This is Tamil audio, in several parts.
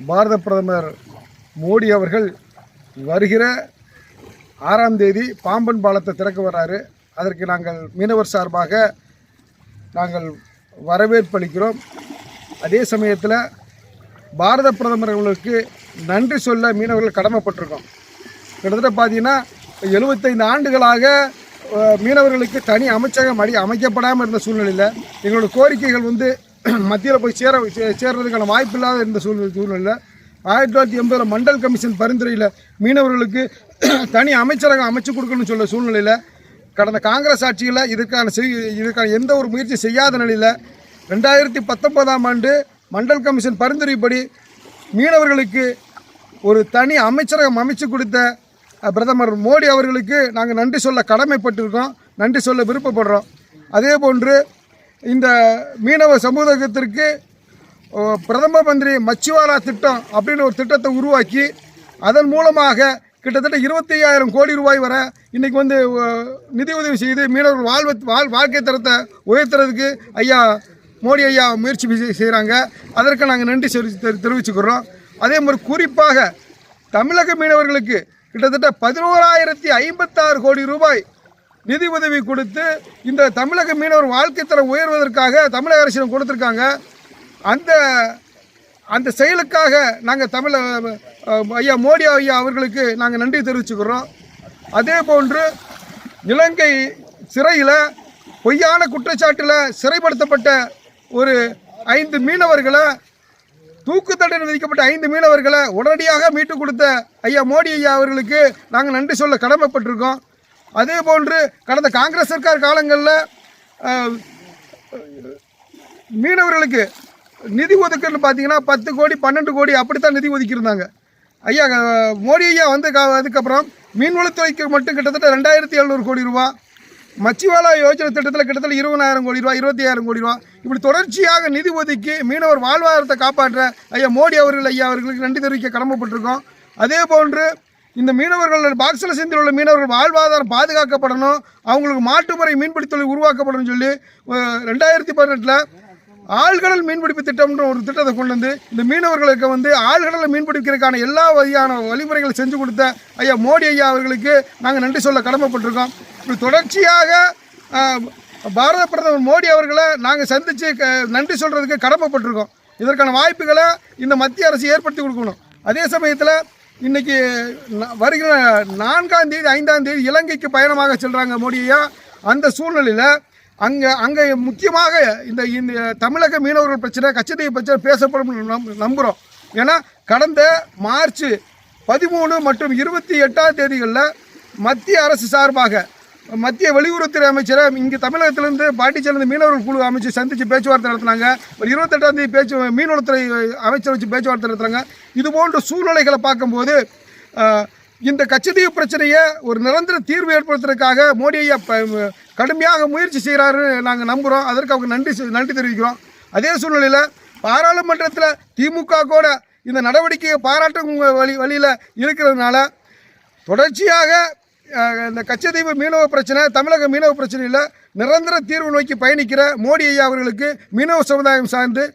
பாரத பிரதமர் மோடி அவர்கள் வருகிற 6ஆம் தேதி பாம்பன் பாலத்தை திறக்க வர்றாரு. அதற்கு நாங்கள் மீனவர் சார்பாக நாங்கள் வரவேற்பு அளிக்கிறோம். அதே சமயத்தில் பாரத பிரதமர் அவர்களுக்கு நன்றி சொல்ல மீனவர்கள் கடமைப்பட்டிருக்கோம். கிட்டத்தட்ட பார்த்தீங்கன்னா 75 ஆண்டுகளாக மீனவர்களுக்கு தனி அமைச்சகம் அமைக்கப்படாமல் இருந்த சூழ்நிலையில் எங்களோட கோரிக்கைகள் மத்தியில் போய் சேர்றதுக்கான வாய்ப்பு இல்லாத இருந்த சூழ்நிலையில் 1980 மண்டல் கமிஷன் பரிந்துரையில் மீனவர்களுக்கு தனி அமைச்சரகம் அமைச்சு கொடுக்கணும்னு சொல்ல சூழ்நிலையில் கடந்த காங்கிரஸ் ஆட்சியில் இதுக்கான எந்த ஒரு முயற்சி செய்யாத நிலையில் 2019ஆம் ஆண்டு மண்டல் கமிஷன் பரிந்துரைப்படி மீனவர்களுக்கு ஒரு தனி அமைச்சரகம் அமைச்சு கொடுத்த பிரதமர் மோடி அவர்களுக்கு நாங்கள் நன்றி சொல்ல கடமைப்பட்டிருக்கோம், நன்றி சொல்ல விருப்பப்படுறோம். அதே போன்று இந்த மீனவ சமூகத்திற்கு பிரதம மந்திரி மச்சிவாலா திட்டம் அப்படின்னு ஒரு திட்டத்தை உருவாக்கி அதன் மூலமாக கிட்டத்தட்ட 25,000 கோடி ரூபாய் வரை இன்றைக்கி நிதி உதவி செய்து மீனவர்கள் வாழ்க்கை தரத்தை உயர்த்துறதுக்கு மோடி ஐயா முயற்சி செய்கிறாங்க. அதற்கு நாங்கள் நன்றி தெரிவிச்சுக்கிறோம். அதே மாதிரி குறிப்பாக தமிழக மீனவர்களுக்கு கிட்டத்தட்ட 11,056 கோடி ரூபாய் நிதி உதவி கொடுத்து இந்த தமிழக மீனவர் வாழ்க்கை தரம் உயர்வதற்காக தமிழக அரசிடம் கொடுத்துருக்காங்க. அந்த செயலுக்காக நாங்கள் மோடி ஐயா அவர்களுக்கு நாங்கள் நன்றி தெரிவிச்சுக்கிறோம். அதே போன்று இலங்கை சிறையில் பொய்யான குற்றச்சாட்டில் சிறைப்படுத்தப்பட்ட ஒரு 5 மீனவர்களை தூக்கு தண்டனை விதிக்கப்பட்ட 5 மீனவர்களை உடனடியாக மீட்டு கொடுத்த மோடி ஐயா அவர்களுக்கு நாங்கள் நன்றி சொல்ல கடமைப்பட்டிருக்கோம். அதே போன்று கடந்த காங்கிரஸ் சர்க்கார் காலங்களில் மீனவர்களுக்கு நிதி ஒதுக்கீடுன்னு பார்த்தீங்கன்னா 10 கோடி 12 கோடி அப்படித்தான் நிதி ஒதுக்கியிருந்தாங்க. மோடி ஐயா அதுக்கப்புறம் மீன்வளத்துறைக்கு மட்டும் கிட்டத்தட்ட 2,700 கோடி ரூபா, மச்சிவாலா யோஜனை திட்டத்தில் கிட்டத்தட்ட 20,000 கோடி ரூபா, 25,000 கோடி ரூபா, இப்படி தொடர்ச்சியாக நிதி ஒதுக்கி மீனவர் வாழ்வாதாரத்தை காப்பாற்ற மோடி அவர்களுக்கு நன்றி தெரிவிக்க கடமைப்பட்டிருக்கோம். அதே போன்று இந்த மீனவர்கள் பாக்ஸில் சேர்ந்து உள்ள மீனவர்கள் வாழ்வாதாரம் பாதுகாக்கப்படணும், அவங்களுக்கு மாற்றுமுறை மீன்பிடி தொழில் உருவாக்கப்படணும்னு சொல்லி 2018 ஆழ்கடல் மீன்பிடிப்பு திட்டம்ன்ற ஒரு திட்டத்தை கொண்டு இந்த மீனவர்களுக்கு ஆழ்கடலில் மீன்பிடிக்கிறதுக்கான எல்லா வகையான வழிமுறைகளை செஞ்சு கொடுத்த மோடி ஐயா அவர்களுக்கு நாங்கள் நன்றி சொல்ல கடமைப்பட்டிருக்கோம். இப்படி தொடர்ச்சியாக பாரத பிரதமர் மோடி அவர்களை நாங்கள் சந்தித்து நன்றி சொல்கிறதுக்கு கடமைப்பட்டிருக்கோம். இதற்கான வாய்ப்புகளை இந்த மத்திய அரசு ஏற்படுத்தி கொடுக்கணும். அதே சமயத்தில் இன்றைக்கி வருகிற 4ஆம் தேதி 5ஆம் தேதி இலங்கைக்கு பயணமாக செல்கிறாங்க மோடி ஐயா. அந்த சூழ்நிலையில் அங்கே முக்கியமாக இந்த தமிழக மீனவர்கள் பிரச்சனை, கச்சத்தீவு பிரச்சனை பேசப்படும் நம்புகிறோம். ஏன்னா கடந்த மார்ச் 13 மற்றும் 28ஆம் தேதிகளில் மத்திய அரசு சார்பாக மத்திய வெளியுறவுத்துறை அமைச்சரை இங்கே தமிழகத்திலேருந்து பாண்டிச்சேரியிலிருந்து மீனவர்கள் குழு அமைச்சு சந்தித்து பேச்சுவார்த்தை நடத்தினாங்க. ஒரு 28ஆம் தேதி மீன்வளத்துறை அமைச்சர் வச்சு பேச்சுவார்த்தை நடத்துகிறாங்க. இது போன்ற சூழ்நிலைகளை பார்க்கும்போது இந்த கச்சத்தீவு பிரச்சனையை ஒரு நிரந்தர தீர்வு ஏற்படுத்துறதுக்காக மோடி ஐயா கடுமையாக முயற்சி செய்கிறாருன்னு நாங்கள் நம்புகிறோம். அதற்கு அவங்க நன்றி தெரிவிக்கிறோம். அதே சூழ்நிலையில் பாராளுமன்றத்தில் திமுக கூட இந்த நடவடிக்கையை பாராட்டும் வழியில் இருக்கிறதுனால தொடர்ச்சியாக இந்த கச்சத்தீவு மீனவ பிரச்சனை, தமிழக மீனவ பிரச்சனையில் நிரந்தர தீர்வு நோக்கி பயணிக்கிற மோடி ஐயா அவர்களுக்கு மீனவ சமுதாயம் சார்ந்து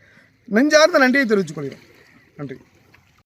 நெஞ்சார்ந்த நன்றியை தெரிவித்துக் கொள்கிறோம். நன்றி.